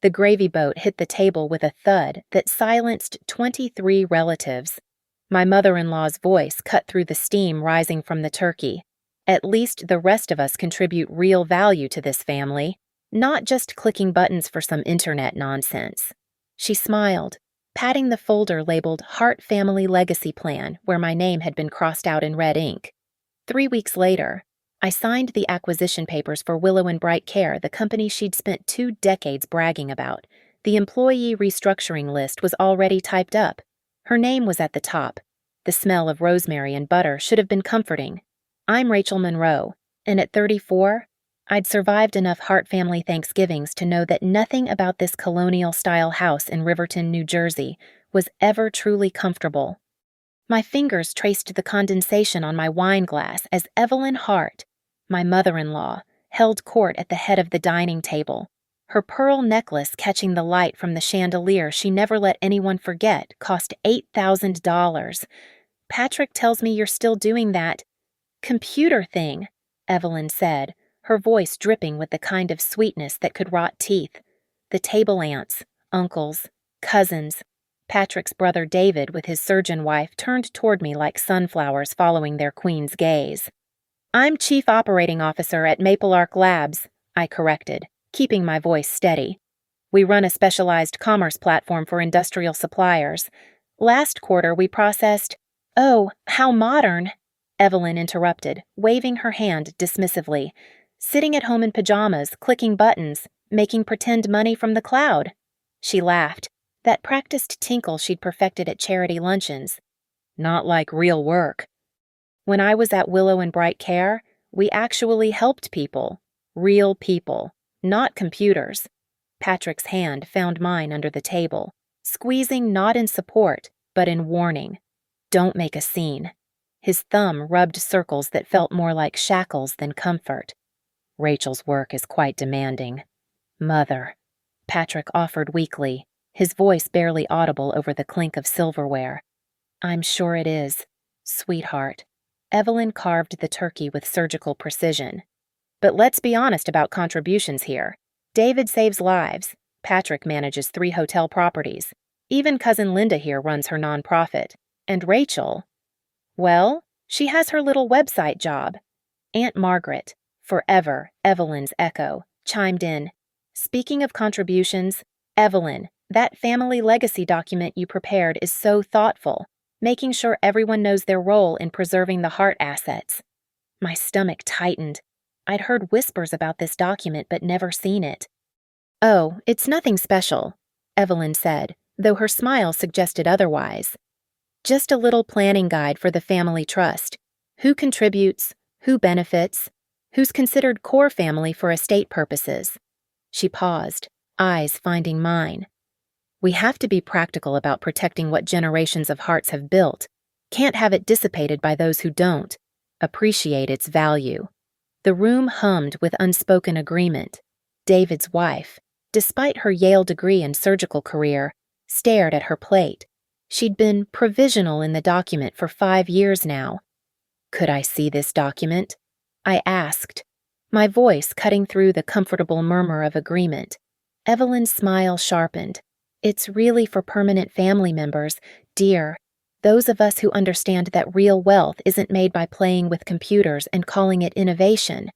The gravy boat hit the table with a thud that silenced 23 relatives. My mother-in-law's voice cut through the steam rising from the turkey. At least the rest of us contribute real value to this family, not just clicking buttons for some internet nonsense. She smiled, patting the folder labeled Hart Family Legacy Plan, where my name had been crossed out in red ink. 3 weeks later, I signed the acquisition papers for Willow and Bright Care, the company she'd spent 2 decades bragging about. The employee restructuring list was already typed up. Her name was at the top. The smell of rosemary and butter should have been comforting. I'm Rachel Monroe, and at 34, I'd survived enough Hart family Thanksgivings to know that nothing about this colonial-style house in Riverton, New Jersey, was ever truly comfortable. My fingers traced the condensation on my wine glass as Evelyn Hart, my mother-in-law, held court at the head of the dining table. Her pearl necklace catching the light from the chandelier she never let anyone forget cost $8,000. Patrick tells me you're still doing that computer thing, Evelyn said, her voice dripping with the kind of sweetness that could rot teeth. The table aunts, uncles, cousins, Patrick's brother David with his surgeon wife turned toward me like sunflowers following their queen's gaze. I'm Chief Operating Officer at Maple Arc Labs, I corrected, keeping my voice steady. We run a specialized commerce platform for industrial suppliers. Last quarter we processed— Oh, how modern, Evelyn interrupted, waving her hand dismissively. Sitting at home in pajamas, clicking buttons, making pretend money from the cloud. She laughed, that practiced tinkle she'd perfected at charity luncheons. Not like real work. When I was at Willow and Bright Care, we actually helped people. Real people, not computers. Patrick's hand found mine under the table, squeezing not in support, but in warning. Don't make a scene. His thumb rubbed circles that felt more like shackles than comfort. Rachel's work is quite demanding. Mother, Patrick offered weakly, his voice barely audible over the clink of silverware. I'm sure it is, sweetheart. Evelyn carved the turkey with surgical precision. But let's be honest about contributions here. David saves lives. Patrick manages 3 hotel properties. Even cousin Linda here runs her nonprofit. And Rachel, well, she has her little website job. Aunt Margaret, forever Evelyn's echo, chimed in. Speaking of contributions, Evelyn, that family legacy document you prepared is so thoughtful, making sure everyone knows their role in preserving the Hart assets. My stomach tightened. I'd heard whispers about this document but never seen it. Oh, it's nothing special, Evelyn said, though her smile suggested otherwise. Just a little planning guide for the family trust. Who contributes, who benefits, who's considered core family for estate purposes. She paused, eyes finding mine. We have to be practical about protecting what generations of Harts have built. Can't have it dissipated by those who don't appreciate its value. The room hummed with unspoken agreement. David's wife, despite her Yale degree and surgical career, stared at her plate. She'd been provisional in the document for 5 years now. Could I see this document? I asked, my voice cutting through the comfortable murmur of agreement. Evelyn's smile sharpened. It's really for permanent family members, dear. Those of us who understand that real wealth isn't made by playing with computers and calling it innovation.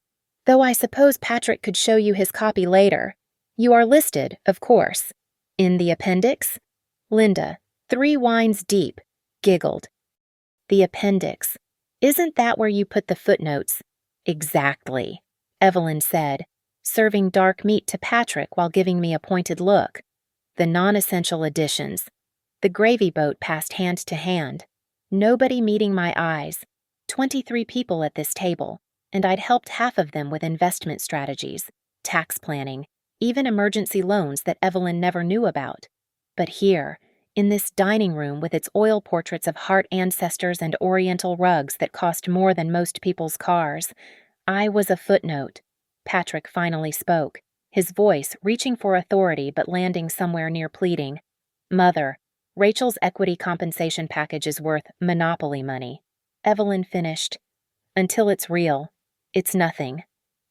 Though I suppose Patrick could show you his copy later. You are listed, of course. In the appendix? Linda, 3 wines deep, giggled. The appendix. Isn't that where you put the footnotes? Exactly, Evelyn said, serving dark meat to Patrick while giving me a pointed look. The non-essential additions. The gravy boat passed hand to hand. Nobody meeting my eyes. 23 people at this table, and I'd helped half of them with investment strategies, tax planning, even emergency loans that Evelyn never knew about. But here, in this dining room with its oil portraits of Hart ancestors and oriental rugs that cost more than most people's cars, I was a footnote. Patrick finally spoke, his voice reaching for authority but landing somewhere near pleading. Mother, Rachel's equity compensation package is worth monopoly money. Evelyn finished. Until it's real, it's nothing.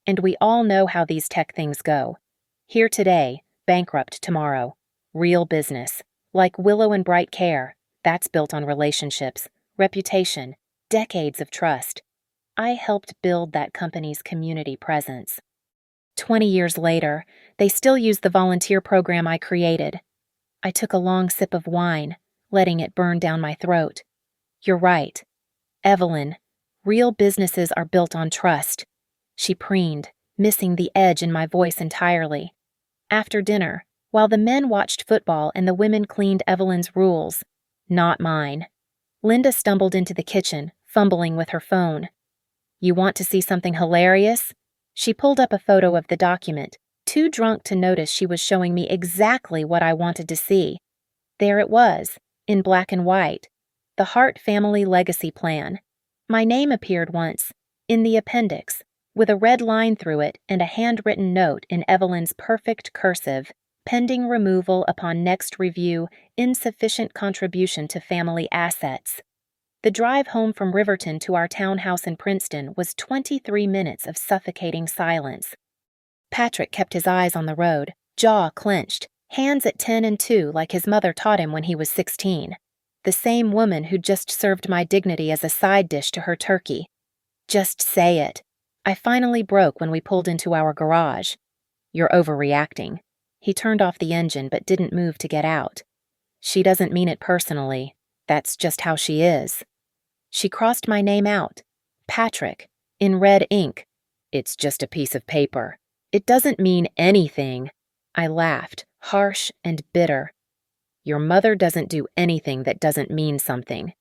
And we all know how these tech things go. Here today, Bankrupt tomorrow. Real business. Like Willow and Bright Care. That's built on relationships, reputation, decades of trust. I helped build that company's community presence. 20 years later, they still use the volunteer program I created. I took a long sip of wine, letting it burn down my throat. You're right. Evelyn, real businesses are built on trust. She preened, missing the edge in my voice entirely. After dinner, while the men watched football and the women cleaned Evelyn's rules, not mine, Linda stumbled into the kitchen, fumbling with her phone. You want to see something hilarious? She pulled up a photo of the document, too drunk to notice she was showing me exactly what I wanted to see. There it was, in black and white, the Hart Family Legacy Plan. My name appeared once, in the appendix, with a red line through it and a handwritten note in Evelyn's perfect cursive, pending removal upon next review, insufficient contribution to family assets. The drive home from Riverton to our townhouse in Princeton was 23 minutes of suffocating silence. Patrick kept his eyes on the road, jaw clenched, hands at 10 and 2 like his mother taught him when he was 16. The same woman who'd just served my dignity as a side dish to her turkey. Just say it. I finally broke when we pulled into our garage. You're overreacting. He turned off the engine but didn't move to get out. She doesn't mean it personally. That's just how she is. She crossed my name out. Patrick, in red ink. It's just a piece of paper. It doesn't mean anything. I laughed, harsh and bitter. Your mother doesn't do anything that doesn't mean something.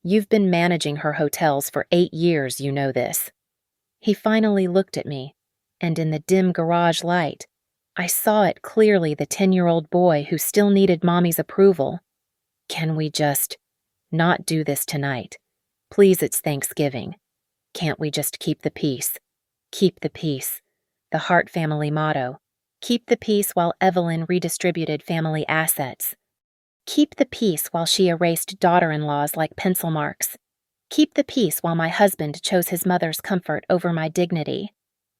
You've been managing her hotels for 8 years, you know this. He finally looked at me, and in the dim garage light, I saw it clearly, the 10-year-old boy who still needed Mommy's approval. Can we just not do this tonight? Please, it's Thanksgiving. Can't we just keep the peace? Keep the peace. The Hart family motto. Keep the peace while Evelyn redistributed family assets. Keep the peace while she erased daughter-in-laws like pencil marks. Keep the peace while my husband chose his mother's comfort over my dignity.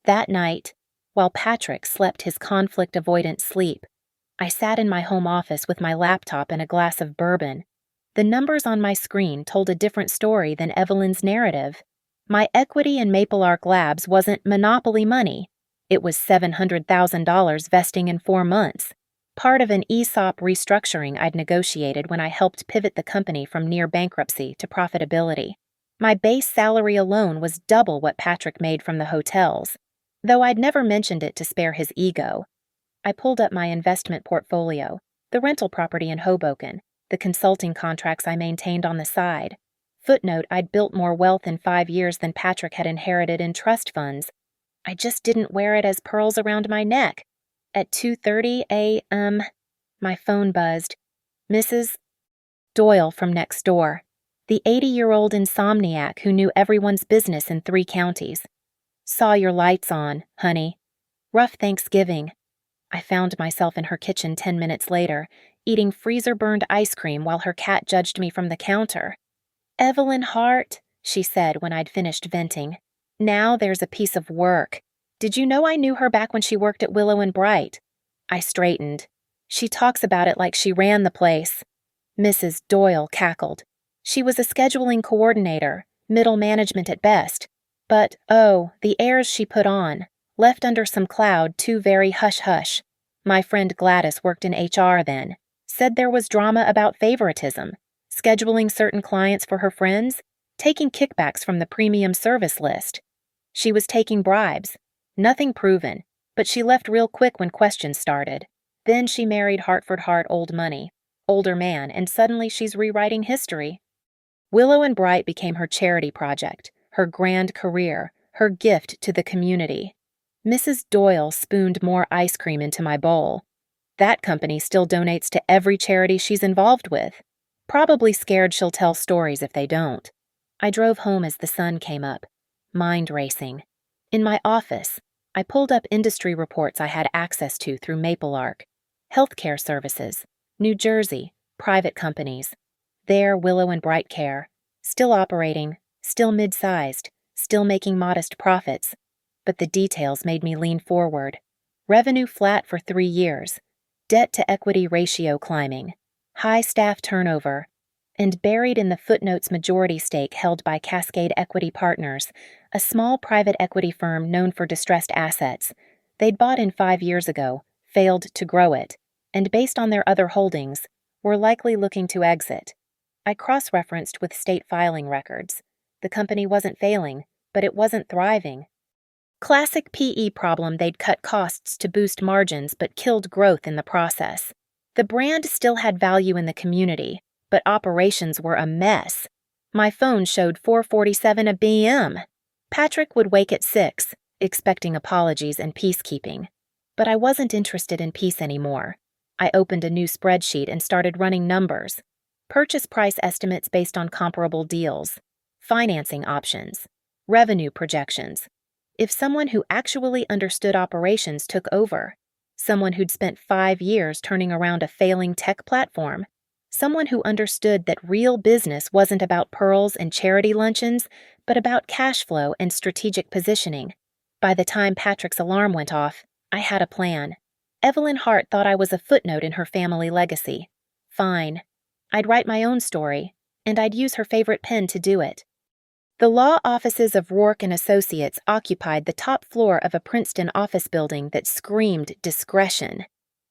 That night, while Patrick slept his conflict-avoidant sleep, I sat in my home office with my laptop and a glass of bourbon. The numbers on my screen told a different story than Evelyn's narrative. My equity in Maple Arc Labs wasn't monopoly money. It was $700,000 vesting in 4 months, part of an ESOP restructuring I'd negotiated when I helped pivot the company from near bankruptcy to profitability. My base salary alone was double what Patrick made from the hotels, though I'd never mentioned it to spare his ego. I pulled up my investment portfolio, the rental property in Hoboken, the consulting contracts I maintained on the side. Footnote, I'd built more wealth in 5 years than Patrick had inherited in trust funds. I just didn't wear it as pearls around my neck. At 2:30 a.m., my phone buzzed. Mrs. Doyle from next door, the 80-year-old insomniac who knew everyone's business in 3 counties. Saw your lights on, honey. Rough Thanksgiving. I found myself in her kitchen 10 minutes later, eating freezer-burned ice cream while her cat judged me from the counter. Evelyn Hart, she said when I'd finished venting. Now there's a piece of work. Did you know I knew her back when she worked at Willow and Bright? I straightened. She talks about it like she ran the place. Mrs. Doyle cackled. She was a scheduling coordinator, middle management at best. But, oh, the airs she put on, left under some cloud too very hush-hush. My friend Gladys worked in HR then, said there was drama about favoritism, scheduling certain clients for her friends, taking kickbacks from the premium service list. She was taking bribes. Nothing proven, but she left real quick when questions started. Then she married Hartford Hart Old Money, older man, and suddenly she's rewriting history. Willow and Bright became her charity project, her grand career, her gift to the community. Mrs. Doyle spooned more ice cream into my bowl. That company still donates to every charity she's involved with. Probably scared she'll tell stories if they don't. I drove home as the sun came up, mind racing. In my office, I pulled up industry reports I had access to through Maple Arc. Healthcare services, New Jersey, private companies. There, Willow and Bright Care. Still operating, still mid-sized, still making modest profits. But the details made me lean forward. Revenue flat for 3 years. debt-to-equity ratio climbing, high staff turnover, and buried in the footnotes majority stake held by Cascade Equity Partners, a small private equity firm known for distressed assets. They'd bought in 5 years ago, failed to grow it, and based on their other holdings, were likely looking to exit. I cross-referenced with state filing records. The company wasn't failing, but it wasn't thriving. Classic PE problem: they'd cut costs to boost margins but killed growth in the process. The brand still had value in the community, but operations were a mess. My phone showed 4:47 p.m. Patrick would wake at 6, expecting apologies and peacekeeping. But I wasn't interested in peace anymore. I opened a new spreadsheet and started running numbers. Purchase price estimates based on comparable deals, financing options, revenue projections. If someone who actually understood operations took over, someone who'd spent 5 years turning around a failing tech platform, someone who understood that real business wasn't about pearls and charity luncheons, but about cash flow and strategic positioning. By the time Patrick's alarm went off, I had a plan. Evelyn Hart thought I was a footnote in her family legacy. Fine. I'd write my own story, and I'd use her favorite pen to do it. The law offices of Rourke and Associates occupied the top floor of a Princeton office building that screamed discretion.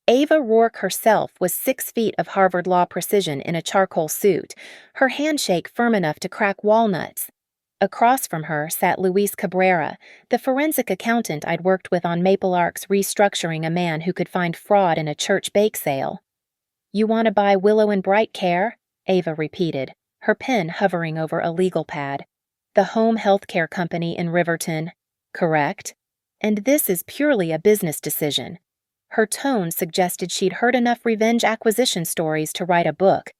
Ava Rourke herself was 6 feet of Harvard Law precision in a charcoal suit, her handshake firm enough to crack walnuts. Across from her sat Luis Cabrera, the forensic accountant I'd worked with on Maple Ark's restructuring a man who could find fraud in a church bake sale. "You want to buy Willow and Bright Care?" Ava repeated, her pen hovering over a legal pad. "The home health care company in Riverton." "Correct. And this is purely a business decision." Her tone suggested she'd heard enough revenge acquisition stories to write a book.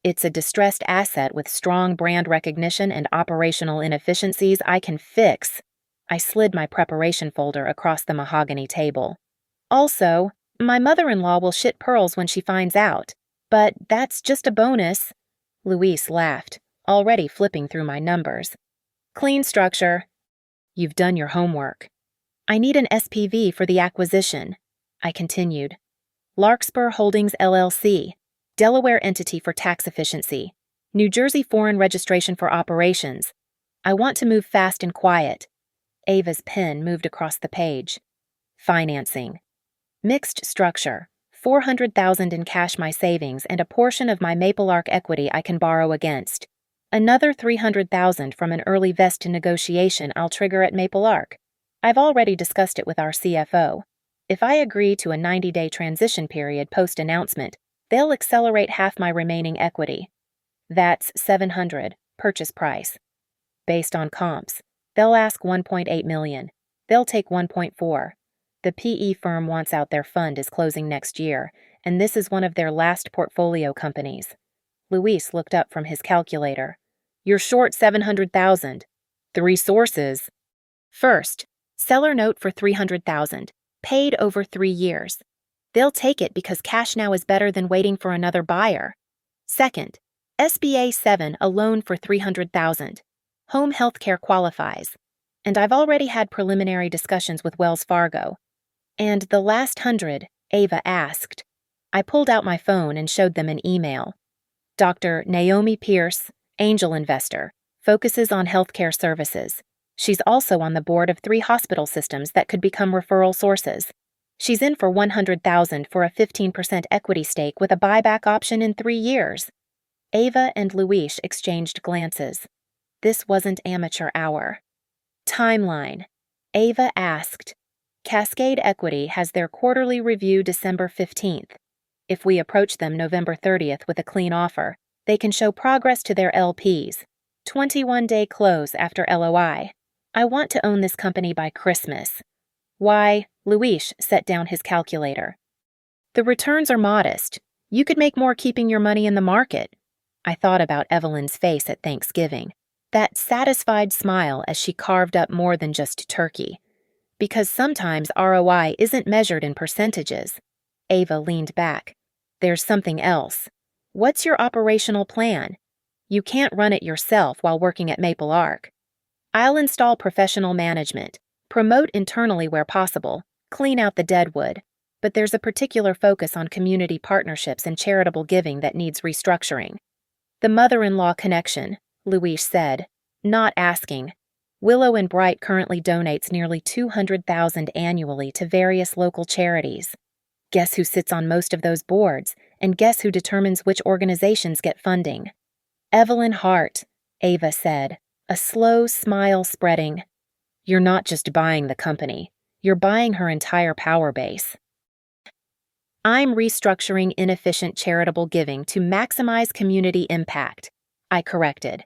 "It's a distressed asset with strong brand recognition and operational inefficiencies I can fix." I slid my preparation folder across the mahogany table. "Also, my mother-in-law will shit pearls when she finds out. But that's just a bonus." Luis laughed, already flipping through my numbers. "Clean structure." "You've done your homework." "I need an SPV for the acquisition," I continued. "Larkspur Holdings LLC, Delaware entity for tax efficiency, New Jersey foreign registration for operations. I want to move fast and quiet." Ava's pen moved across the page. "Financing. Mixed structure, $400,000 in cash, my savings, and a portion of my Maple Ark equity I can borrow against. Another $300,000 from an early vest negotiation I'll trigger at Maple Ark. I've already discussed it with our CFO. If I agree to a 90-day transition period post-announcement, they'll accelerate half my remaining equity. That's $700, purchase price. Based on comps, they'll ask $1.8 million. They'll take $1.4. The PE firm wants out. Their fund is closing next year, and this is one of their last portfolio companies." Luis looked up from his calculator. "You're short $700,000. 3 sources. First, seller note for $300,000, paid over 3 years. They'll take it because cash now is better than waiting for another buyer. Second, SBA 7, a loan for $300,000. Home health care qualifies. And I've already had preliminary discussions with Wells Fargo. And the last 100, Ava asked." I pulled out my phone and showed them an email. "Dr. Naomi Pierce, angel investor, focuses on healthcare services. She's also on the board of 3 hospital systems that could become referral sources. She's in for $100,000 for a 15% equity stake with a buyback option in 3 years." Ava and Luis exchanged glances. This wasn't amateur hour. Timeline. Ava asked. "Cascade Equity has their quarterly review December 15th. If we approach them November 30th with a clean offer, they can show progress to their LPs. 21-day close after LOI. I want to own this company by Christmas." "Why?" Luis set down his calculator. "The returns are modest. You could make more keeping your money in the market." I thought about Evelyn's face at Thanksgiving, that satisfied smile as she carved up more than just turkey. Because sometimes ROI isn't measured in percentages. Ava leaned back. "There's something else. What's your operational plan? You can't run it yourself while working at Maple Ark." "I'll install professional management, promote internally where possible, clean out the deadwood. but there's a particular focus on community partnerships and charitable giving that needs restructuring. The mother-in-law connection, Louise said, not asking. Willow and Bright currently donates nearly $200,000 annually to various local charities. Guess who sits on most of those boards, and guess who determines which organizations get funding? Evelyn Hart, Ava said, a slow smile spreading. You're not just buying the company, you're buying her entire power base. I'm restructuring inefficient charitable giving to maximize community impact, I corrected.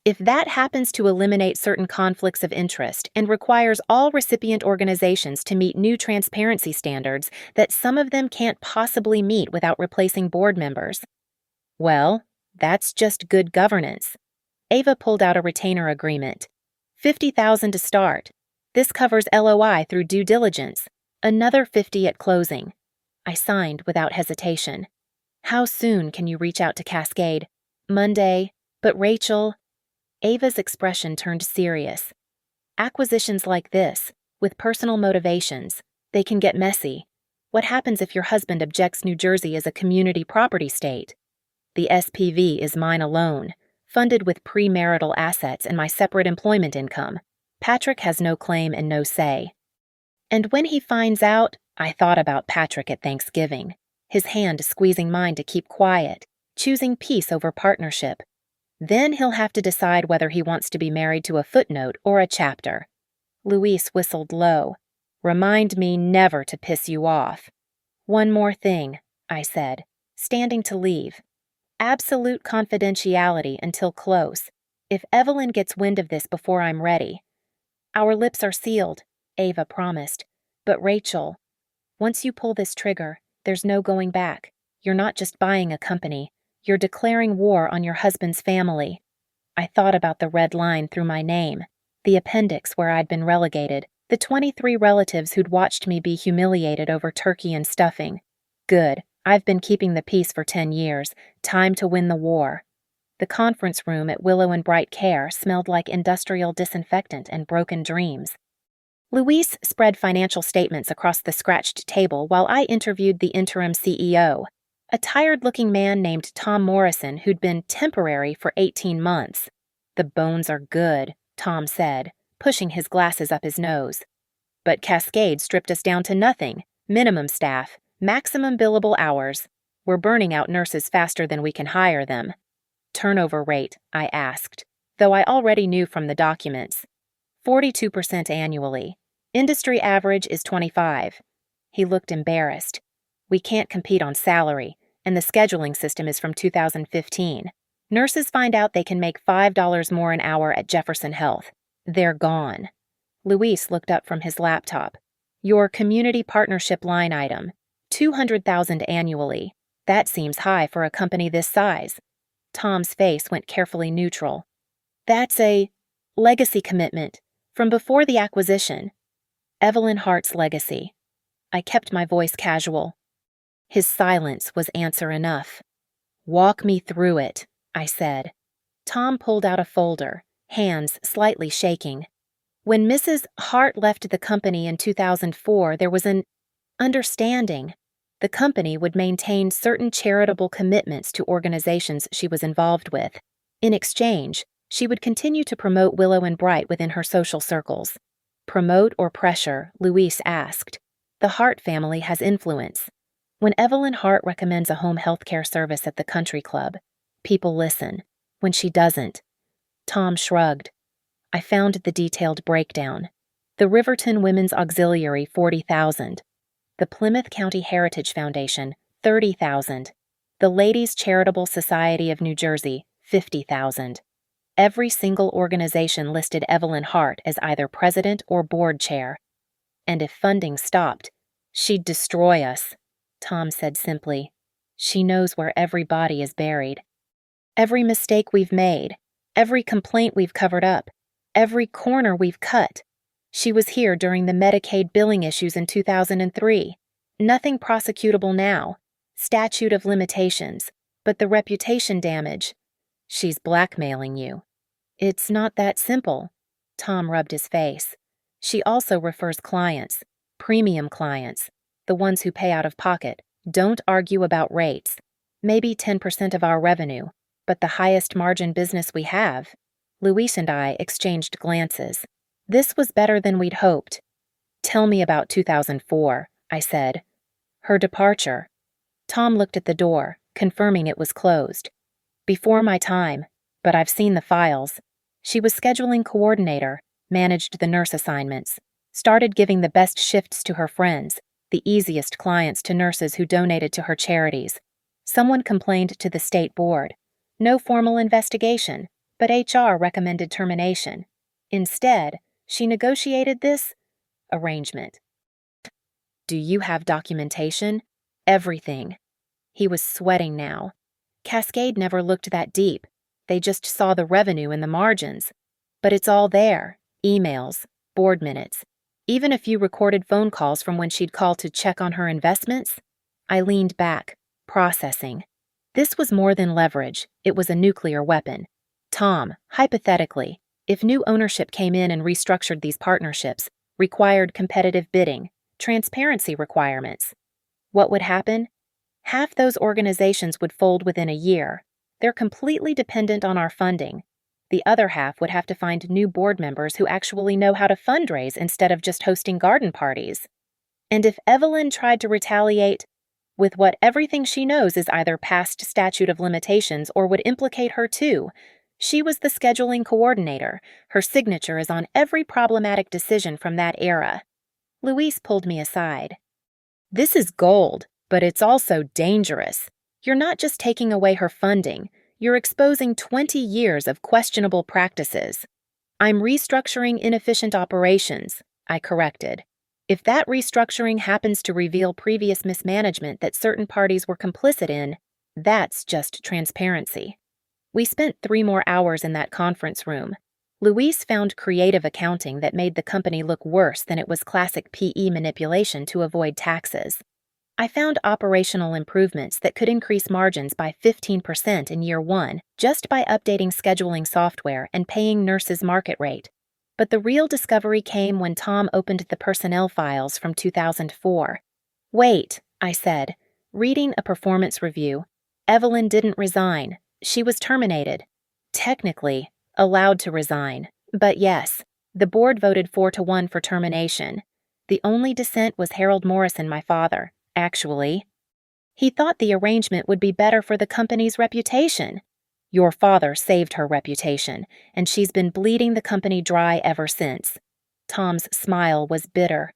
If that happens to eliminate certain conflicts of interest and requires all recipient organizations to meet new transparency standards that some of them can't possibly meet without replacing board members, well, that's just good governance. Ava pulled out a retainer agreement. $50,000 to start. This covers LOI through due diligence. Another $50,000 at closing. I signed without hesitation. How soon can you reach out to Cascade? Monday. But Rachel... Ava's expression turned serious. Acquisitions like this, with personal motivations, they can get messy. What happens if your husband objects New Jersey as a community property state? The SPV is mine alone, funded with premarital assets and my separate employment income. Patrick has no claim and no say. And when he finds out, I thought about Patrick at Thanksgiving, his hand squeezing mine to keep quiet, choosing peace over partnership. Then he'll have to decide whether he wants to be married to a footnote or a chapter. Louise whistled low. Remind me never to piss you off. One more thing, I said, standing to leave. Absolute confidentiality until close. If Evelyn gets wind of this before I'm ready. Our lips are sealed, Ava promised. But Rachel, once you pull this trigger, there's no going back. You're not just buying a company. You're declaring war on your husband's family. I thought about the red line through my name, the appendix where I'd been relegated, the 23 relatives who'd watched me be humiliated over turkey and stuffing. Good, I've been keeping the peace for 10 years. Time to win the war. The conference room at Willow and Bright Care smelled like industrial disinfectant and broken dreams. Louise spread financial statements across the scratched table while I interviewed the interim CEO. A tired-looking man named Tom Morrison who'd been temporary for 18 months. The bones are good, Tom said, pushing his glasses up his nose. But Cascade stripped us down to nothing. Minimum staff, maximum billable hours. We're burning out nurses faster than we can hire them. Turnover rate, I asked, though I already knew from the documents. 42% annually. Industry average is 25%. He looked embarrassed. We can't compete on salary. And the scheduling system is from 2015. Nurses find out they can make $5 more an hour at Jefferson Health. They're gone. Luis looked up from his laptop. Your community partnership line item, $200,000 annually. That seems high for a company this size. Tom's face went carefully neutral. That's a legacy commitment from before the acquisition. Evelyn Hart's legacy. I kept my voice casual. His silence was answer enough. Walk me through it, I said. Tom pulled out a folder, hands slightly shaking. When Mrs. Hart left the company in 2004, there was an understanding. The company would maintain certain charitable commitments to organizations she was involved with. In exchange, she would continue to promote Willow and Bright within her social circles. Promote or pressure, Louise asked. The Hart family has influence. When Evelyn Hart recommends a home health care service at the country club, people listen. When she doesn't, Tom shrugged. I found the detailed breakdown. The Riverton Women's Auxiliary, $40,000. The Plymouth County Heritage Foundation, $30,000. The Ladies Charitable Society of New Jersey, $50,000. Every single organization listed Evelyn Hart as either president or board chair. And if funding stopped, she'd destroy us. Tom said simply. She knows where every body is buried. Every mistake we've made, every complaint we've covered up, every corner we've cut. She was here during the Medicaid billing issues in 2003. Nothing prosecutable now. Statute of limitations. But the reputation damage. She's blackmailing you. It's not that simple. Tom rubbed his face. She also refers clients, premium clients. the ones who pay out of pocket, don't argue about rates. Maybe 10% of our revenue, but the highest margin business we have. Luis and I exchanged glances. This was better than we'd hoped. Tell me about 2004, I said. Her departure. Tom looked at the door, confirming it was closed. Before my time, but I've seen the files. She was scheduling coordinator, managed the nurse assignments, started giving the best shifts to her friends, the easiest clients to nurses who donated to her charities. Someone complained to the state board. No formal investigation, but HR recommended termination. Instead, she negotiated this arrangement. Do you have documentation? Everything. He was sweating now. Cascade never looked that deep. They just saw the revenue and the margins. But it's all there. Emails, board minutes, even a few recorded phone calls from when she'd call to check on her investments. I leaned back, processing. This was more than leverage. It was a nuclear weapon. Tom, hypothetically, if new ownership came in and restructured these partnerships, required competitive bidding, transparency requirements, what would happen? Half those organizations would fold within a year. They're completely dependent on our funding. The other half would have to find new board members who actually know how to fundraise instead of just hosting garden parties. And if Evelyn tried to retaliate with what everything she knows is either past statute of limitations or would implicate her too, she was the scheduling coordinator. Her signature is on every problematic decision from that era. Luis pulled me aside. This is gold, but it's also dangerous. You're not just taking away her funding. You're exposing 20 years of questionable practices. I'm restructuring inefficient operations, I corrected. If that restructuring happens to reveal previous mismanagement that certain parties were complicit in, that's just transparency. We spent 3 more hours in that conference room. Luis found creative accounting that made the company look worse than it was classic PE manipulation to avoid taxes. I found operational improvements that could increase margins by 15% in year 1 just by updating scheduling software and paying nurses market rate. But the real discovery came when Tom opened the personnel files from 2004. Wait, I said, reading a performance review. Evelyn didn't resign. She was terminated. Technically, allowed to resign. But yes, the board voted 4-1 for termination. The only dissent was Harold Morrison, my father. Actually, he thought the arrangement would be better for the company's reputation. Your father saved her reputation, and she's been bleeding the company dry ever since. Tom's smile was bitter.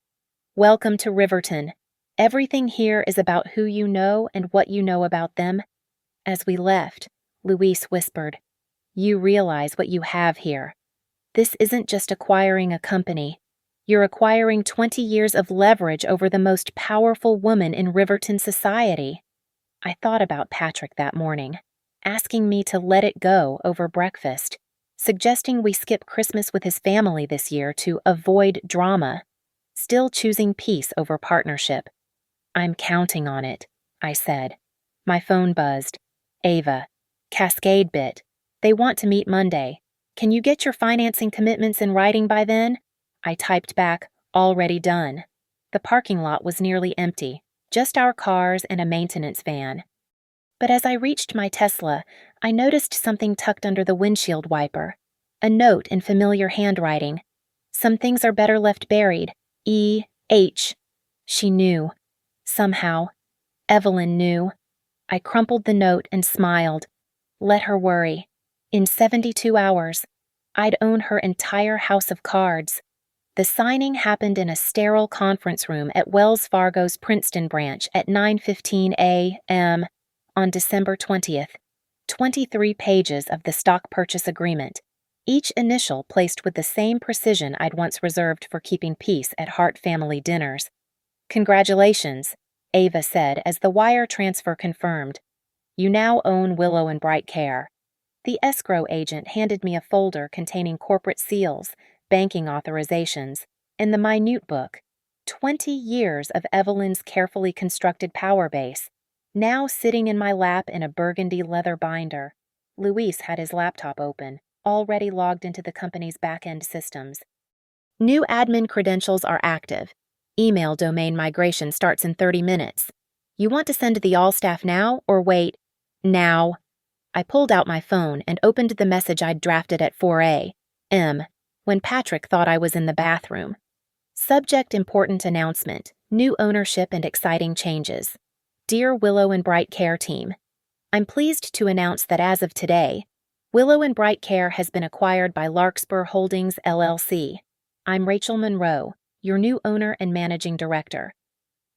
Welcome to Riverton. Everything here is about who you know and what you know about them. As we left, Luis whispered, You realize what you have here. This isn't just acquiring a company. You're acquiring 20 years of leverage over the most powerful woman in Riverton society. I thought about Patrick that morning, asking me to let it go over breakfast, suggesting we skip Christmas with his family this year to avoid drama, still choosing peace over partnership. I'm counting on it, I said. My phone buzzed. Ava. Cascade bit. They want to meet Monday. Can you get your financing commitments in writing by then? I typed back, already done. The parking lot was nearly empty, just our cars and a maintenance van. But as I reached my Tesla, I noticed something tucked under the windshield wiper. A note in familiar handwriting. Some things are better left buried. E.H. She knew. Somehow. Evelyn knew. I crumpled the note and smiled. Let her worry. In 72 hours, I'd own her entire house of cards. The signing happened in a sterile conference room at Wells Fargo's Princeton branch at 9:15 a.m. on December 20th. 23 pages of the stock purchase agreement, each initial placed with the same precision I'd once reserved for keeping peace at Hart family dinners. Congratulations, Ava said as the wire transfer confirmed. You now own Willow and Bright Care. The escrow agent handed me a folder containing corporate seals, banking authorizations, and the minute book. 20 years of Evelyn's carefully constructed power base, now sitting in my lap in a burgundy leather binder. Luis had his laptop open, already logged into the company's back-end systems. New admin credentials are active. Email domain migration starts in 30 minutes. You want to send the all staff now or wait? Now. I pulled out my phone and opened the message I'd drafted at 4 a.m. when Patrick thought I was in the bathroom. Subject: important announcement, new ownership and exciting changes. Dear Willow and Bright Care Team, I'm pleased to announce that as of today, Willow and Bright Care has been acquired by Larkspur Holdings, LLC. I'm Rachel Monroe, your new owner and managing director.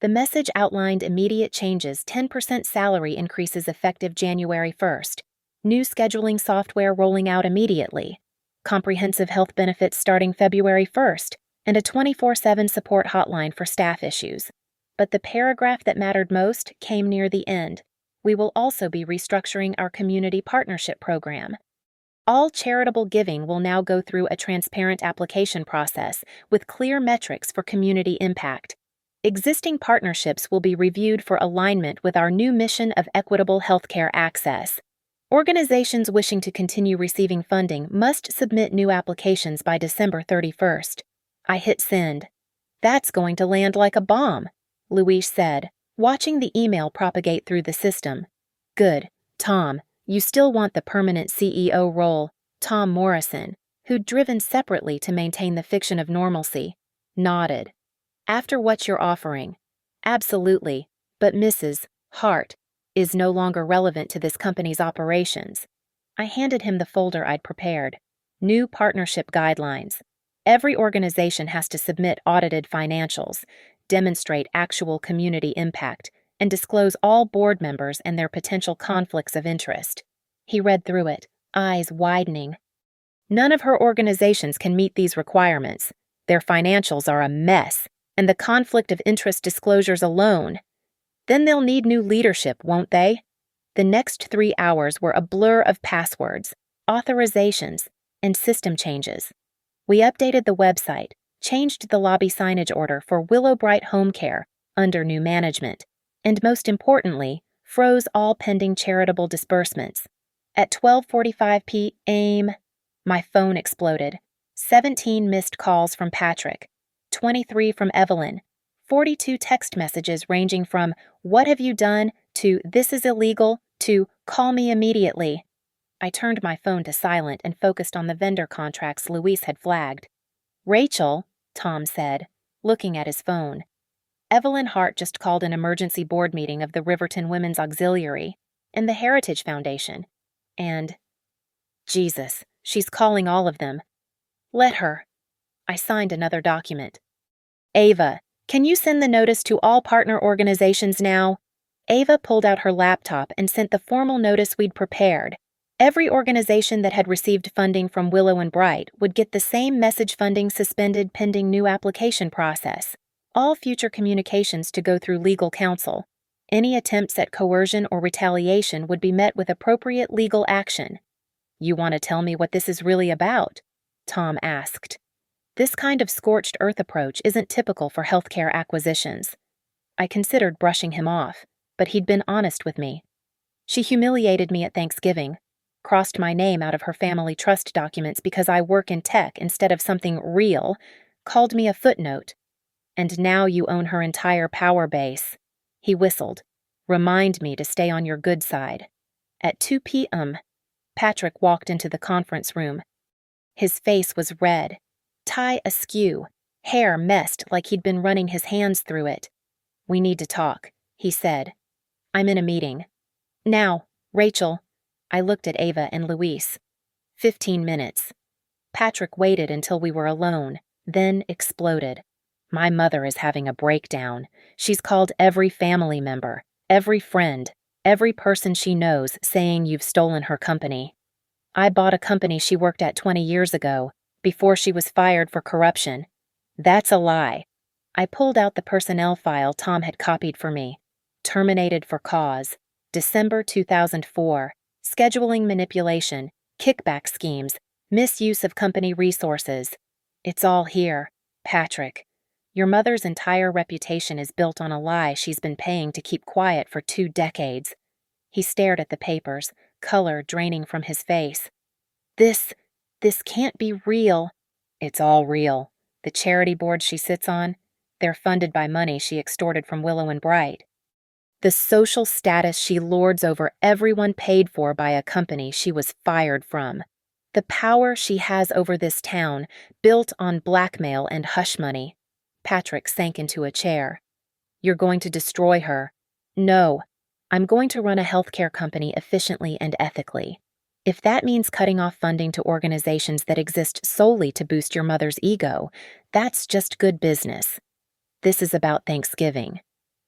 The message outlined immediate changes: 10% salary increases effective January 1st, new scheduling software rolling out immediately, comprehensive health benefits starting February 1st, and a 24/7 support hotline for staff issues. But the paragraph that mattered most came near the end. We will also be restructuring our community partnership program. All charitable giving will now go through a transparent application process with clear metrics for community impact. Existing partnerships will be reviewed for alignment with our new mission of equitable healthcare access. Organizations wishing to continue receiving funding must submit new applications by December 31st. I hit send. That's going to land like a bomb, Louise said, watching the email propagate through the system. Good, Tom. You still want the permanent CEO role. Tom Morrison, who'd driven separately to maintain the fiction of normalcy, nodded. After what you're offering? Absolutely, but Mrs. Hart is no longer relevant to this company's operations. I handed him the folder I'd prepared. New partnership guidelines. Every organization has to submit audited financials, demonstrate actual community impact, and disclose all board members and their potential conflicts of interest. He read through it, eyes widening. None of her organizations can meet these requirements. Their financials are a mess, and the conflict of interest disclosures alone. Then they'll need new leadership, won't they? The next 3 hours were a blur of passwords, authorizations, and system changes. We updated the website, changed the lobby signage order for Willow Bright Home Care under new management, and most importantly, froze all pending charitable disbursements. At 12:45 p.m., my phone exploded. 17 missed calls from Patrick, 23 from Evelyn, 42 text messages ranging from "What have you done?" to "This is illegal" to "Call me immediately." I turned my phone to silent and focused on the vendor contracts Louise had flagged. Rachel, Tom said, looking at his phone. Evelyn Hart just called an emergency board meeting of the Riverton Women's Auxiliary and the Heritage Foundation. And, Jesus, she's calling all of them. Let her. I signed another document. Ava, can you send the notice to all partner organizations now? Ava pulled out her laptop and sent the formal notice we'd prepared. Every organization that had received funding from Willow and Bright would get the same message: funding suspended pending new application process. All future communications to go through legal counsel. Any attempts at coercion or retaliation would be met with appropriate legal action. You want to tell me what this is really about? Tom asked. This kind of scorched earth approach isn't typical for healthcare acquisitions. I considered brushing him off, but he'd been honest with me. She humiliated me at Thanksgiving, crossed my name out of her family trust documents because I work in tech instead of something real, called me a footnote. And now you own her entire power base. He whistled. Remind me to stay on your good side. At 2 p.m., Patrick walked into the conference room. His face was red, tie askew, hair messed like he'd been running his hands through it. We need to talk, he said. I'm in a meeting. Now, Rachel. I looked at Ava and Louise. 15 minutes. Patrick waited until we were alone, then exploded. My mother is having a breakdown. She's called every family member, every friend, every person she knows, saying you've stolen her company. I bought a company she worked at 20 years ago, before she was fired for corruption. That's a lie. I pulled out the personnel file Tom had copied for me. Terminated for cause. December 2004. Scheduling manipulation, kickback schemes, misuse of company resources. It's all here, Patrick. Your mother's entire reputation is built on a lie she's been paying to keep quiet for 2 decades. He stared at the papers, color draining from his face. This can't be real. It's all real. The charity board she sits on, They're funded by money she extorted from Willow and Bright. The social status she lords over everyone paid for by a company she was fired from. The power she has over this town, built on blackmail and hush money. Patrick sank into a chair. You're going to destroy her. No, I'm going to run a healthcare company efficiently and ethically. If that means cutting off funding to organizations that exist solely to boost your mother's ego, that's just good business. This is about Thanksgiving.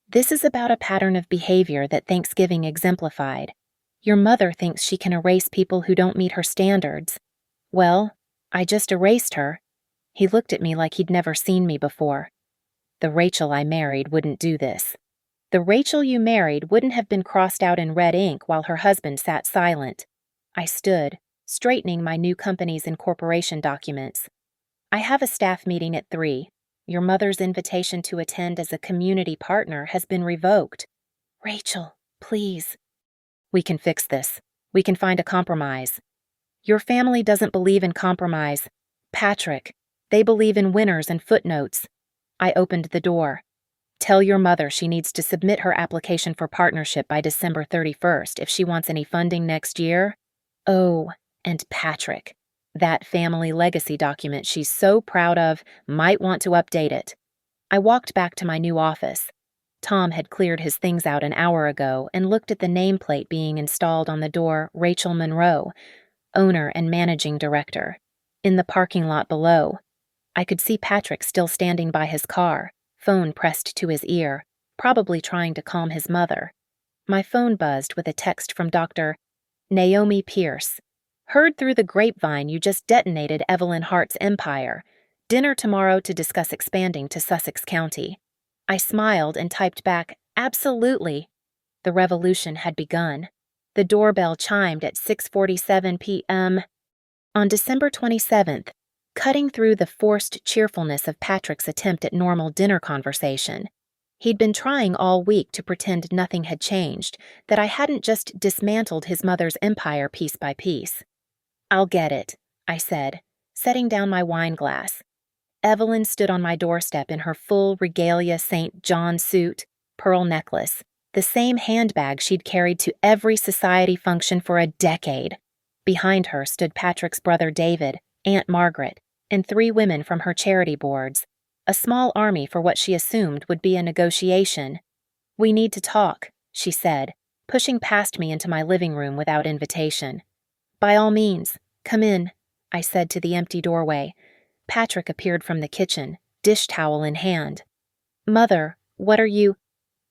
This is about a pattern of behavior that Thanksgiving exemplified. Your mother thinks she can erase people who don't meet her standards. Well, I just erased her. He looked at me like he'd never seen me before. The Rachel I married wouldn't do this. The Rachel you married wouldn't have been crossed out in red ink while her husband sat silent. I stood, straightening my new company's incorporation documents. I have a staff meeting at 3. Your mother's invitation to attend as a community partner has been revoked. Rachel, please. We can fix this. We can find a compromise. Your family doesn't believe in compromise. Patrick, they believe in winners and footnotes. I opened the door. Tell your mother she needs to submit her application for partnership by December 31st if she wants any funding next year. Oh, and Patrick. That family legacy document she's so proud of might want to update it. I walked back to my new office. Tom had cleared his things out an hour ago and looked at the nameplate being installed on the door, Rachel Monroe, owner and managing director. In the parking lot below, I could see Patrick still standing by his car, phone pressed to his ear, probably trying to calm his mother. My phone buzzed with a text from Dr. Naomi Pierce. Heard through the grapevine you just detonated Evelyn Hart's empire. Dinner tomorrow to discuss expanding to Sussex County. I smiled and typed back, absolutely. The revolution had begun. The doorbell chimed at 6:47 p.m. On December 27th, cutting through the forced cheerfulness of Patrick's attempt at normal dinner conversation. He'd been trying all week to pretend nothing had changed, that I hadn't just dismantled his mother's empire piece by piece. I'll get it, I said, setting down my wine glass. Evelyn stood on my doorstep in her full regalia St. John suit, pearl necklace, the same handbag she'd carried to every society function for a decade. Behind her stood Patrick's brother David, Aunt Margaret, and 3 women from her charity boards, a small army for what she assumed would be a negotiation. We need to talk, she said, pushing past me into my living room without invitation. By all means, come in, I said to the empty doorway. Patrick appeared from the kitchen, dish towel in hand. Mother, what are you?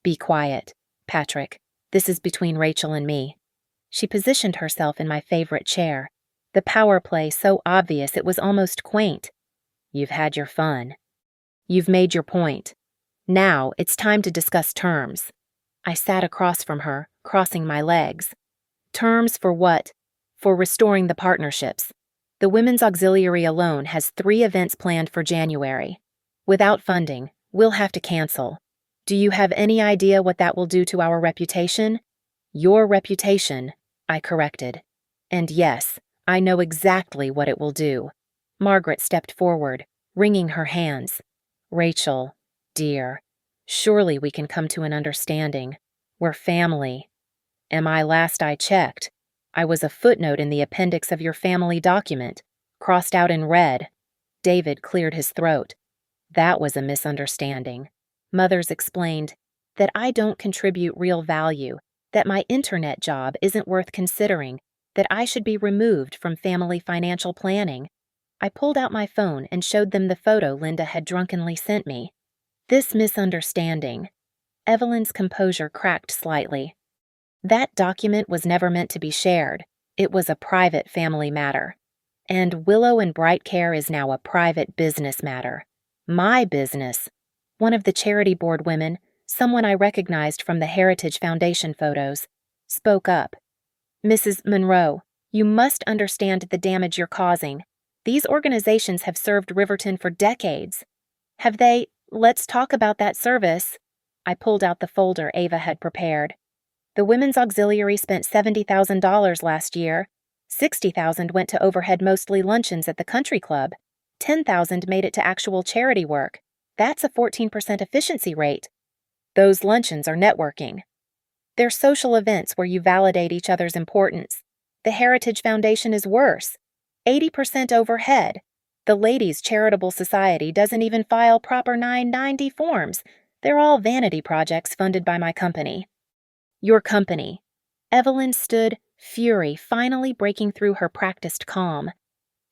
Be quiet, Patrick. This is between Rachel and me. She positioned herself in my favorite chair, the power play so obvious it was almost quaint. You've had your fun. You've made your point. Now it's time to discuss terms. I sat across from her, crossing my legs. Terms for what? For restoring the partnerships. The Women's Auxiliary alone has 3 events planned for January. Without funding, we'll have to cancel. Do you have any idea what that will do to our reputation? Your reputation, I corrected. And yes, I know exactly what it will do. Margaret stepped forward, wringing her hands. Rachel, dear, surely we can come to an understanding. We're family. Last I checked, I was a footnote in the appendix of your family document, crossed out in red. David cleared his throat. That was a misunderstanding. Mothers explained that I don't contribute real value, that my internet job isn't worth considering, that I should be removed from family financial planning. I pulled out my phone and showed them the photo Linda had drunkenly sent me. This misunderstanding. Evelyn's composure cracked slightly. That document was never meant to be shared. It was a private family matter. And Willow and Bright Care is now a private business matter. My business. One of the charity board women, someone I recognized from the Heritage Foundation photos, spoke up. Mrs. Monroe, you must understand the damage you're causing. These organizations have served Riverton for decades. Have they? Let's talk about that service. I pulled out the folder Ava had prepared. The Women's Auxiliary spent $70,000 last year. $60,000 went to overhead mostly luncheons at the country club. $10,000 made it to actual charity work. That's a 14% efficiency rate. Those luncheons are networking. They're social events where you validate each other's importance. The Heritage Foundation is worse. 80% overhead. The Ladies' Charitable Society doesn't even file proper 990 forms. They're all vanity projects funded by my company. Your company. Evelyn stood, fury finally breaking through her practiced calm.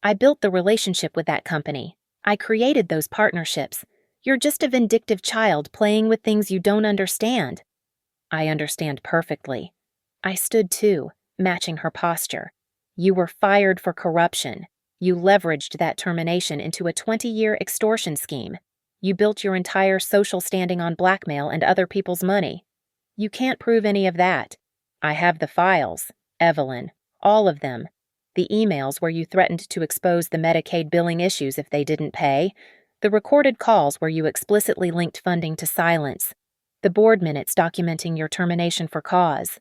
I built the relationship with that company. I created those partnerships. You're just a vindictive child playing with things you don't understand. I understand perfectly. I stood too, matching her posture. You were fired for corruption. You leveraged that termination into a 20-year extortion scheme. You built your entire social standing on blackmail and other people's money. You can't prove any of that. I have the files, Evelyn, all of them. The emails where you threatened to expose the Medicaid billing issues if they didn't pay. The recorded calls where you explicitly linked funding to silence. The board minutes documenting your termination for cause.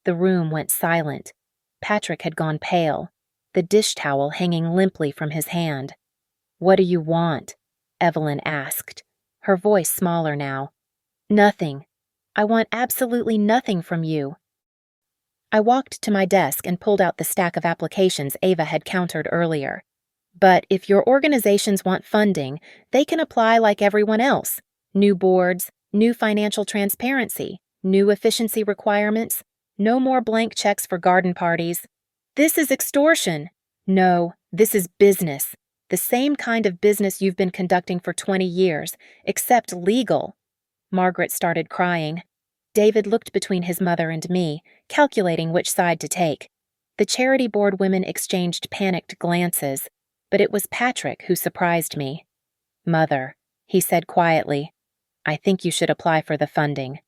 The room went silent. Patrick had gone pale, the dish towel hanging limply from his hand. What do you want? Evelyn asked, her voice smaller now. Nothing. I want absolutely nothing from you. I walked to my desk and pulled out the stack of applications Ava had countered earlier. But if your organizations want funding, they can apply like everyone else. New boards, new financial transparency, new efficiency requirements, no more blank checks for garden parties. This is extortion. No, this is business. The same kind of business you've been conducting for 20 years, except legal. Margaret started crying. David looked between his mother and me, calculating which side to take. The charity board women exchanged panicked glances, but it was Patrick who surprised me. Mother, he said quietly, I think you should apply for the funding.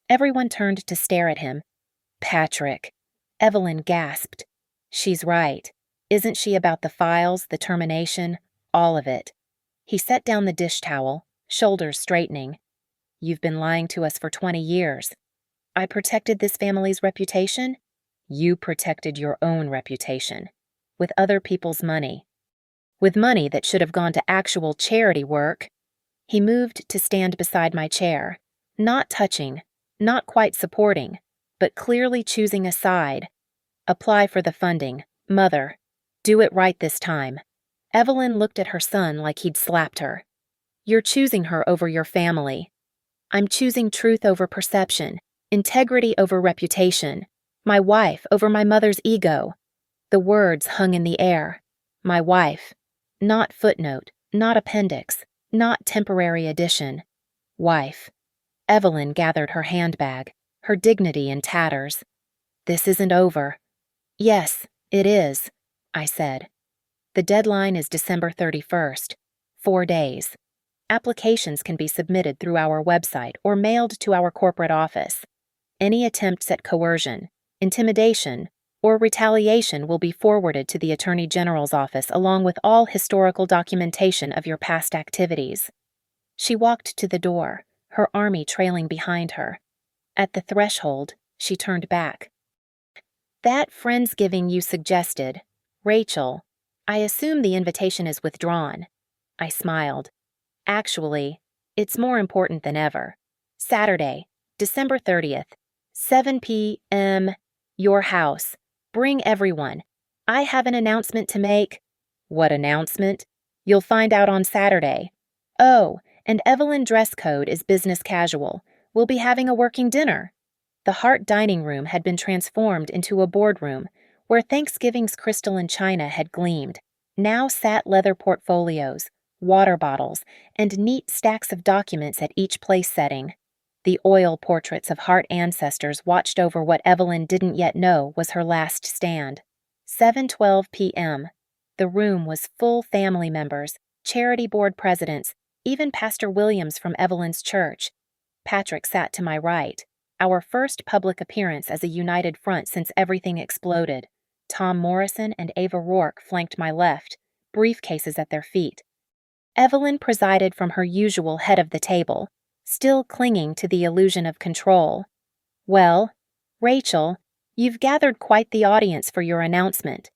Everyone turned to stare at him. Patrick. Evelyn gasped. She's right. Isn't she about the files, the termination, all of it? He set down the dish towel, shoulders straightening. You've been lying to us for 20 years. I protected this family's reputation. You protected your own reputation. With other people's money. With money that should have gone to actual charity work. He moved to stand beside my chair, not touching, not quite supporting, but clearly choosing a side. Apply for the funding, Mother. Do it right this time. Evelyn looked at her son like he'd slapped her. You're choosing her over your family. I'm choosing truth over perception, integrity over reputation, my wife over my mother's ego. The words hung in the air. My wife. Not footnote, not appendix, not temporary addition. Wife. Evelyn gathered her handbag, her dignity in tatters. This isn't over. Yes, it is, I said. The deadline is December 31st. 4 days. Applications can be submitted through our website or mailed to our corporate office. Any attempts at coercion, intimidation, or retaliation will be forwarded to the Attorney General's office along with all historical documentation of your past activities. She walked to the door, her army trailing behind her. At the threshold, she turned back. That Friendsgiving you suggested, Rachel, I assume the invitation is withdrawn. I smiled. Actually, it's more important than ever. Saturday, December 30th, 7 p.m., your house. Bring everyone. I have an announcement to make. What announcement? You'll find out on Saturday. Oh, and Evelyn dress code is business casual. We'll be having a working dinner. The Hart dining room had been transformed into a boardroom, where Thanksgiving's crystalline china had gleamed. Now sat leather portfolios, water bottles, and neat stacks of documents at each place setting. The oil portraits of Hart ancestors watched over what Evelyn didn't yet know was her last stand. 7:12 p.m. The room was full family members, charity board presidents, even Pastor Williams from Evelyn's church. Patrick sat to my right, our first public appearance as a united front since everything exploded. Tom Morrison and Ava Rourke flanked my left, briefcases at their feet. Evelyn presided from her usual head of the table, still clinging to the illusion of control. Well, Rachel, you've gathered quite the audience for your announcement.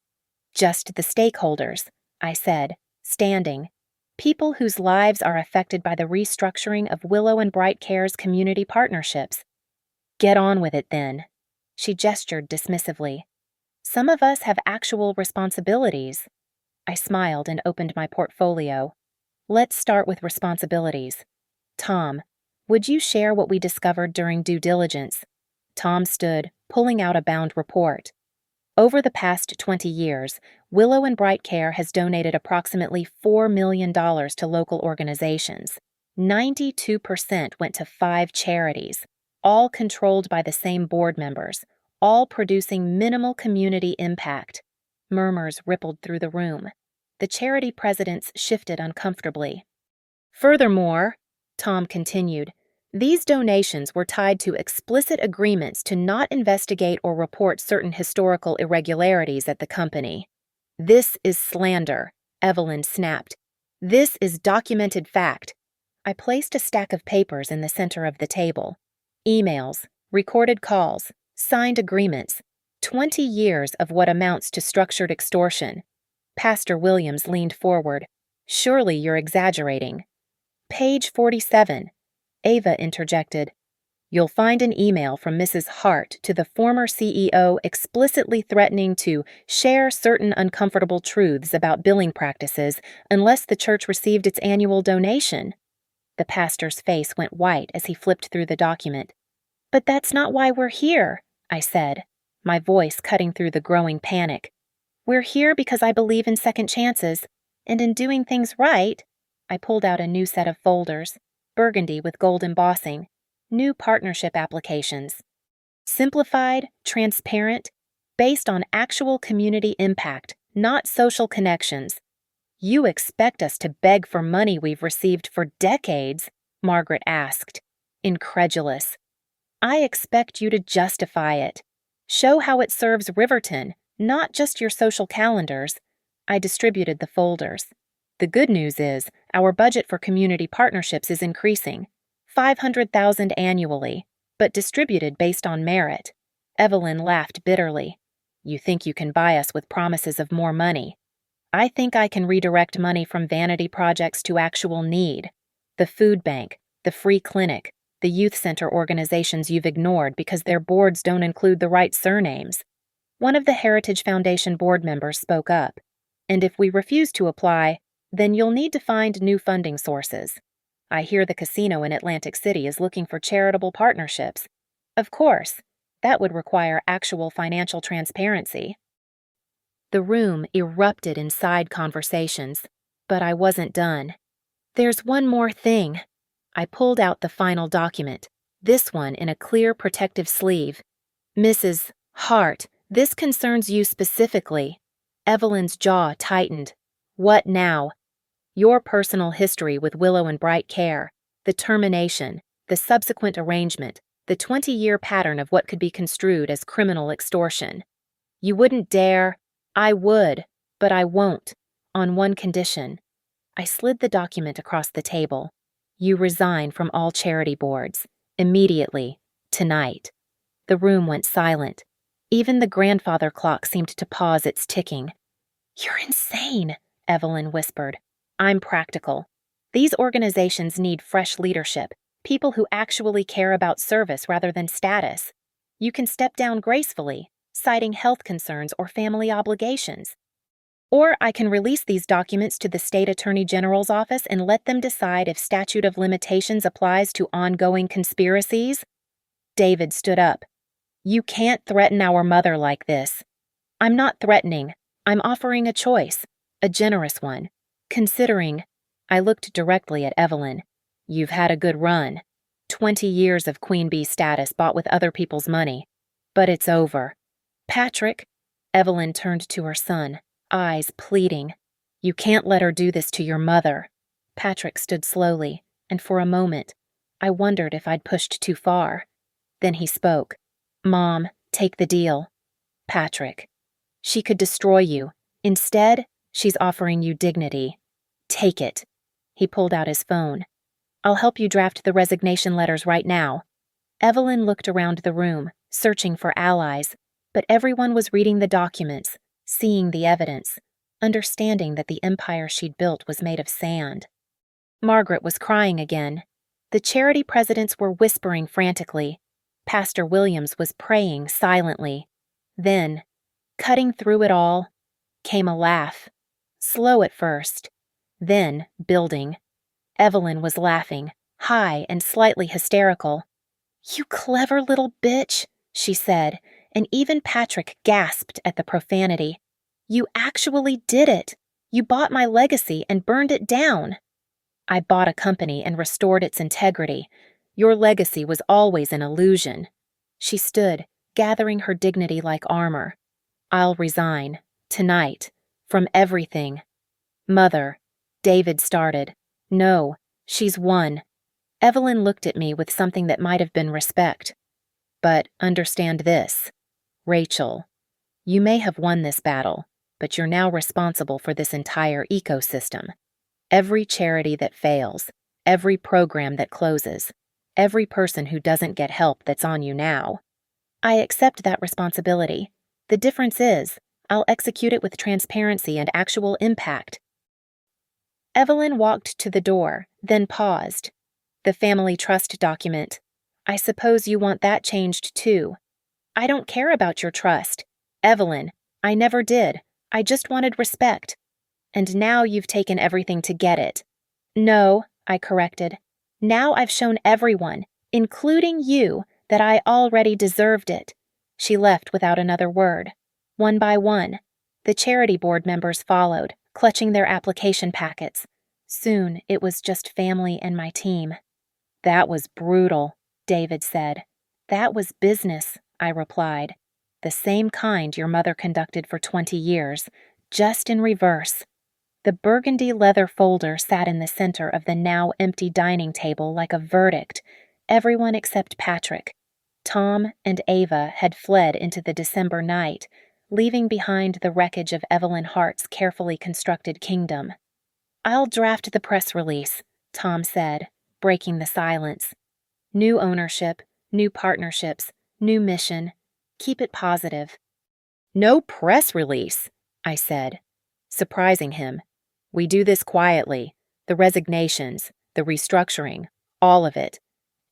Just the stakeholders, I said, standing. People whose lives are affected by the restructuring of Willow and Bright Care's community partnerships. Get on with it then. She gestured dismissively. Some of us have actual responsibilities. I smiled and opened my portfolio. Let's start with responsibilities. Tom, would you share what we discovered during due diligence? Tom stood, pulling out a bound report. Over the past 20 years, Willow and Bright Care has donated approximately $4 million to local organizations. 92% went to 5 charities, all controlled by the same board members, all producing minimal community impact. Murmurs rippled through the room. The charity presidents shifted uncomfortably. Furthermore, Tom continued, these donations were tied to explicit agreements to not investigate or report certain historical irregularities at the company. This is slander, Evelyn snapped. This is documented fact. I placed a stack of papers in the center of the table. Emails, recorded calls, signed agreements, 20 years of what amounts to structured extortion. Pastor Williams leaned forward. Surely you're exaggerating. Page 47. Ava interjected. You'll find an email from Mrs. Hart to the former CEO explicitly threatening to share certain uncomfortable truths about billing practices unless the church received its annual donation. The pastor's face went white as he flipped through the document. But that's not why we're here, I said, my voice cutting through the growing panic. We're here because I believe in second chances, and in doing things right. I pulled out a new set of folders, burgundy with gold embossing, new partnership applications. Simplified, transparent, based on actual community impact, not social connections. You expect us to beg for money we've received for decades? Margaret asked, incredulous. I expect you to justify it. Show how it serves Riverton, not just your social calendars. I distributed the folders. The good news is, our budget for community partnerships is increasing. $500,000 annually, but distributed based on merit. Evelyn laughed bitterly. You think you can buy us with promises of more money. I think I can redirect money from vanity projects to actual need. The food bank, the free clinic, the youth center organizations you've ignored because their boards don't include the right surnames. One of the Heritage Foundation board members spoke up. And if we refuse to apply, then you'll need to find new funding sources. I hear the casino in Atlantic City is looking for charitable partnerships. Of course, that would require actual financial transparency. The room erupted in side conversations, but I wasn't done. There's one more thing. I pulled out the final document, this one in a clear protective sleeve. Mrs. Hart, this concerns you specifically. Evelyn's jaw tightened. What now? Your personal history with Willow and Bright Care, the termination, the subsequent arrangement, the 20-year pattern of what could be construed as criminal extortion. You wouldn't dare. I would, but I won't, on one condition. I slid the document across the table. You resign from all charity boards, immediately, tonight. The room went silent. Even the grandfather clock seemed to pause its ticking. You're insane, Evelyn whispered. I'm practical. These organizations need fresh leadership, people who actually care about service rather than status. You can step down gracefully, citing health concerns or family obligations. Or I can release these documents to the State Attorney General's office and let them decide if statute of limitations applies to ongoing conspiracies. David stood up. You can't threaten our mother like this. I'm not threatening. I'm offering a choice, a generous one. Considering, I looked directly at Evelyn. You've had a good run. 20 years of Queen Bee status bought with other people's money. But it's over. Patrick, Evelyn turned to her son, eyes pleading. You can't let her do this to your mother. Patrick stood slowly, and for a moment, I wondered if I'd pushed too far. Then he spoke. Mom, take the deal. Patrick, she could destroy you. Instead, she's offering you dignity. Take it. He pulled out his phone. I'll help you draft the resignation letters right now. Evelyn looked around the room, searching for allies, but everyone was reading the documents, seeing the evidence. understanding that the empire she'd built was made of sand. Margaret was crying again. The charity presidents were whispering frantically. Pastor Williams was praying silently. Then, cutting through it all, came a laugh. Slow at first, then building. Evelyn was laughing, high and slightly hysterical. "You clever little bitch," she said, and even Patrick gasped at the profanity. "You actually did it. You bought my legacy and burned it down." "I bought a company and restored its integrity. Your legacy was always an illusion." She stood, gathering her dignity like armor. "I'll resign, tonight, from everything." "Mother," David started. "No, she's won." Evelyn looked at me with something that might have been respect. "But understand this, Rachel. You may have won this battle, but you're now responsible for this entire ecosystem. Every charity that fails, every program that closes, every person who doesn't get help that's on you now. I accept that responsibility. The difference is, I'll execute it with transparency and actual impact." Evelyn walked to the door, then paused. "The family trust document. I suppose you want that changed too." "I don't care about your trust. Evelyn, I never did. I just wanted respect. And now you've taken everything to get it." "No," I corrected. "Now I've shown everyone, including you, that I already deserved it." She left without another word. One by one, the charity board members followed, clutching their application packets. Soon it was just family and my team. "That was brutal," David said. "That was business," I replied. "The same kind your mother conducted for 20 years, just in reverse." The burgundy leather folder sat in the center of the now empty dining table like a verdict. Everyone except Patrick. Tom and Ava had fled into the December night, leaving behind the wreckage of Evelyn Hart's carefully constructed kingdom. "I'll draft the press release," Tom said, breaking the silence. "New ownership, new partnerships, new mission. Keep it positive." "No press release," I said, surprising him. "We do this quietly. The resignations, the restructuring, all of it.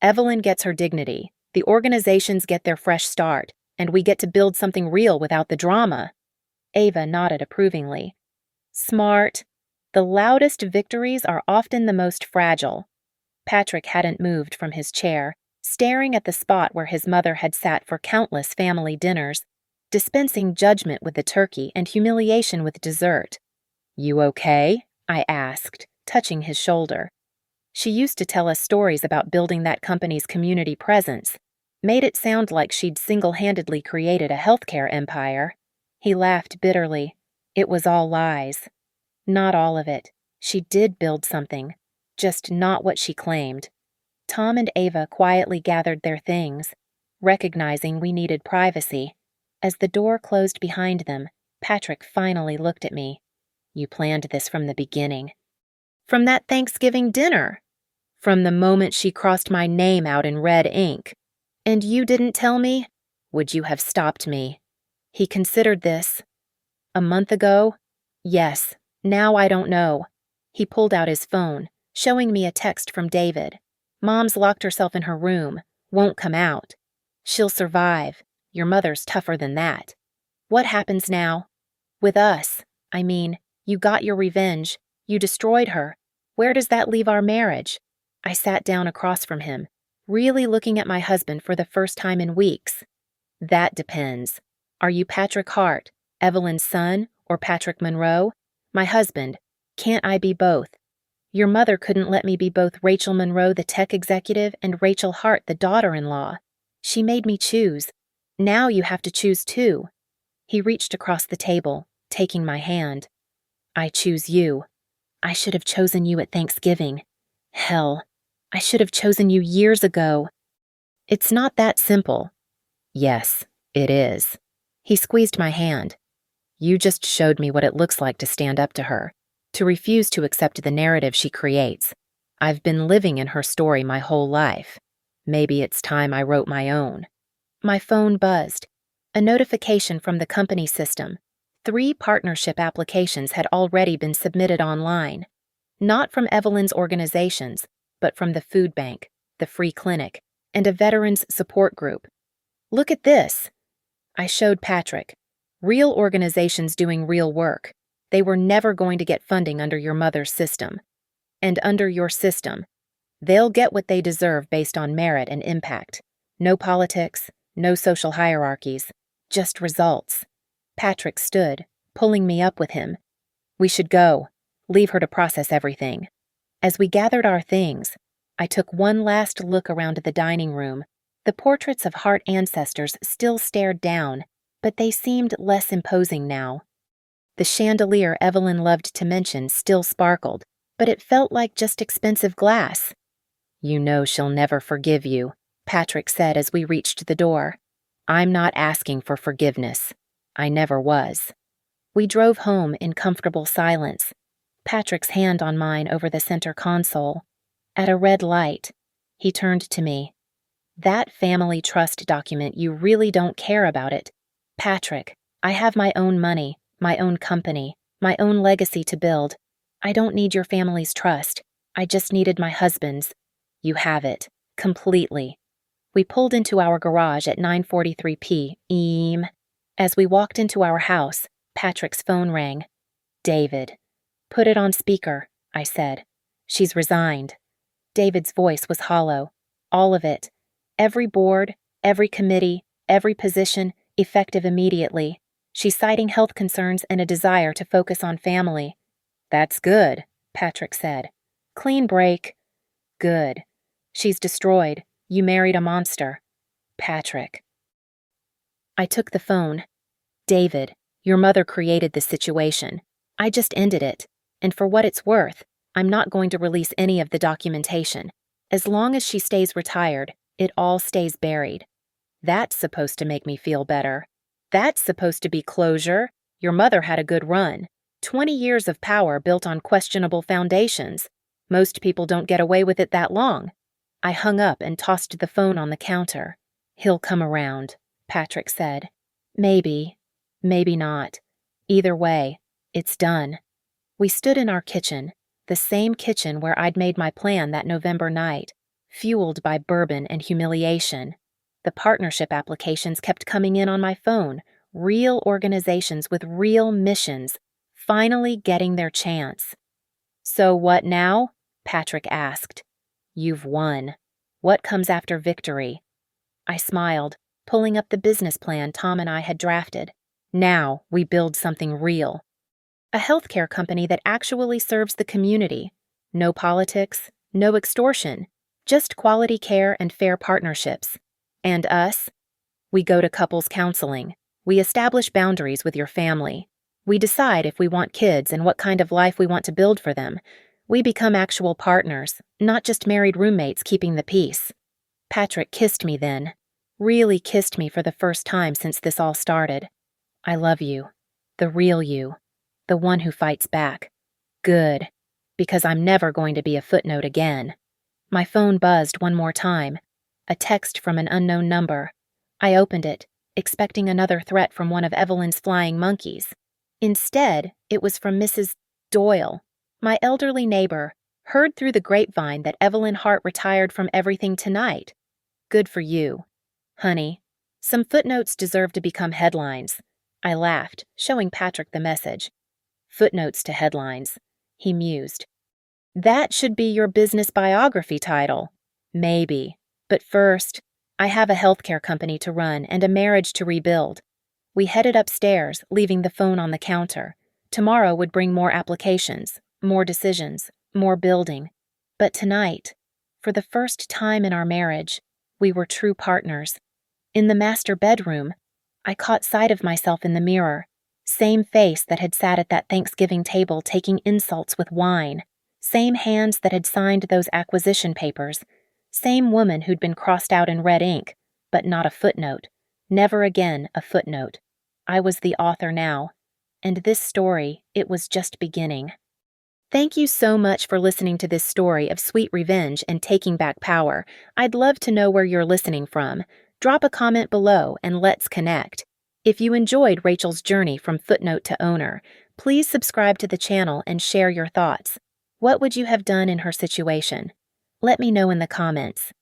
Evelyn gets her dignity, the organizations get their fresh start, and we get to build something real without the drama." Ava nodded approvingly. "Smart. The loudest victories are often the most fragile." Patrick hadn't moved from his chair, staring at the spot where his mother had sat for countless family dinners, dispensing judgment with the turkey and humiliation with dessert. "You okay?" I asked, touching his shoulder. "She used to tell us stories about building that company's community presence. Made it sound like she'd single-handedly created a healthcare empire." He laughed bitterly. "It was all lies." "Not all of it. She did build something, just not what she claimed." Tom and Ava quietly gathered their things, recognizing we needed privacy. As the door closed behind them, Patrick finally looked at me. "You planned this from the beginning." "From that Thanksgiving dinner." "From the moment she crossed my name out in red ink." "And you didn't tell me?" "Would you have stopped me?" He considered this. "A month ago? Yes. Now I don't know." He pulled out his phone, showing me a text from David. "Mom's locked herself in her room. Won't come out. She'll survive. Your mother's tougher than that." "What happens now?" "With us. I mean, you got your revenge. You destroyed her. Where does that leave our marriage?" I sat down across from him, really looking at my husband for the first time in weeks. "That depends. Are you Patrick Hart, Evelyn's son, or Patrick Monroe? My husband. Can't I be both? Your mother couldn't let me be both Rachel Monroe, the tech executive, and Rachel Hart, the daughter-in-law. She made me choose. Now you have to choose too." He reached across the table, taking my hand. "I choose you. I should have chosen you at Thanksgiving. Hell, I should have chosen you years ago." "It's not that simple." "Yes, it is." He squeezed my hand. "You just showed me what it looks like to stand up to her, to refuse to accept the narrative she creates. I've been living in her story my whole life. Maybe it's time I wrote my own." My phone buzzed. A notification from the company system. 3 partnership applications had already been submitted online, not from Evelyn's organizations, but from the food bank, the free clinic, and a veterans support group. "Look at this," I showed Patrick. "Real organizations doing real work. They were never going to get funding under your mother's system. And under your system, they'll get what they deserve based on merit and impact. No politics, no social hierarchies, just results." Patrick stood, pulling me up with him. "We should go. Leave her to process everything." As we gathered our things, I took one last look around the dining room. The portraits of Hart ancestors still stared down, but they seemed less imposing now. The chandelier Evelyn loved to mention still sparkled, but it felt like just expensive glass. "You know she'll never forgive you," Patrick said as we reached the door. "I'm not asking for forgiveness. I never was." We drove home in comfortable silence, Patrick's hand on mine over the center console. At a red light, he turned to me. "That family trust document, you really don't care about it. Patrick, I have my own money, my own company, my own legacy to build. I don't need your family's trust. I just needed my husband's. You have it, completely." We pulled into our garage at 9:43 p.m. As we walked into our house, Patrick's phone rang. "David." "Put it on speaker," I said. "She's resigned." David's voice was hollow. "All of it. Every board, every committee, every position, effective immediately. She's citing health concerns and a desire to focus on family." "That's good," Patrick said. "Clean break." "Good. She's destroyed. You married a monster." "Patrick." I took the phone. "David, your mother created this situation. I just ended it. And for what it's worth, I'm not going to release any of the documentation. As long as she stays retired, it all stays buried." That's supposed to make me feel better. That's supposed to be closure. Your mother had a good run. 20 years of power built on questionable foundations. Most people don't get away with it that long. I hung up and tossed the phone on the counter. "He'll come around," Patrick said. "Maybe. Maybe not. Either way, it's done." We stood in our kitchen, the same kitchen where I'd made my plan that November night, fueled by bourbon and humiliation. The partnership applications kept coming in on my phone, real organizations with real missions, finally getting their chance. "So what now?" Patrick asked. "You've won. What comes after victory?" I smiled, pulling up the business plan Tom and I had drafted. "Now we build something real. A healthcare company that actually serves the community. No politics, no extortion, just quality care and fair partnerships. And us? We go to couples counseling. We establish boundaries with your family. We decide if we want kids and what kind of life we want to build for them. We become actual partners, not just married roommates keeping the peace." Patrick kissed me then. Really kissed me for the first time since this all started. "I love you. The real you. The one who fights back. Good. Because I'm never going to be a footnote again." My phone buzzed one more time. A text from an unknown number. I opened it, expecting another threat from one of Evelyn's flying monkeys. Instead, it was from Mrs. Doyle, my elderly neighbor, heard through the grapevine that Evelyn Hart retired from everything tonight. "Good for you. Honey, some footnotes deserve to become headlines." I laughed, showing Patrick the message. "Footnotes to headlines," he mused. "That should be your business biography title." "Maybe. But first, I have a healthcare company to run and a marriage to rebuild." We headed upstairs, leaving the phone on the counter. Tomorrow would bring more applications, more decisions, more building. But tonight, for the first time in our marriage, we were true partners. In the master bedroom, I caught sight of myself in the mirror. Same face that had sat at that Thanksgiving table taking insults with wine. Same hands that had signed those acquisition papers. Same woman who'd been crossed out in red ink, but not a footnote. Never again a footnote. I was the author now. And this story, it was just beginning. Thank you so much for listening to this story of sweet revenge and taking back power. I'd love to know where you're listening from. Drop a comment below and let's connect. If you enjoyed Rachel's journey from footnote to owner, please subscribe to the channel and share your thoughts. What would you have done in her situation? Let me know in the comments.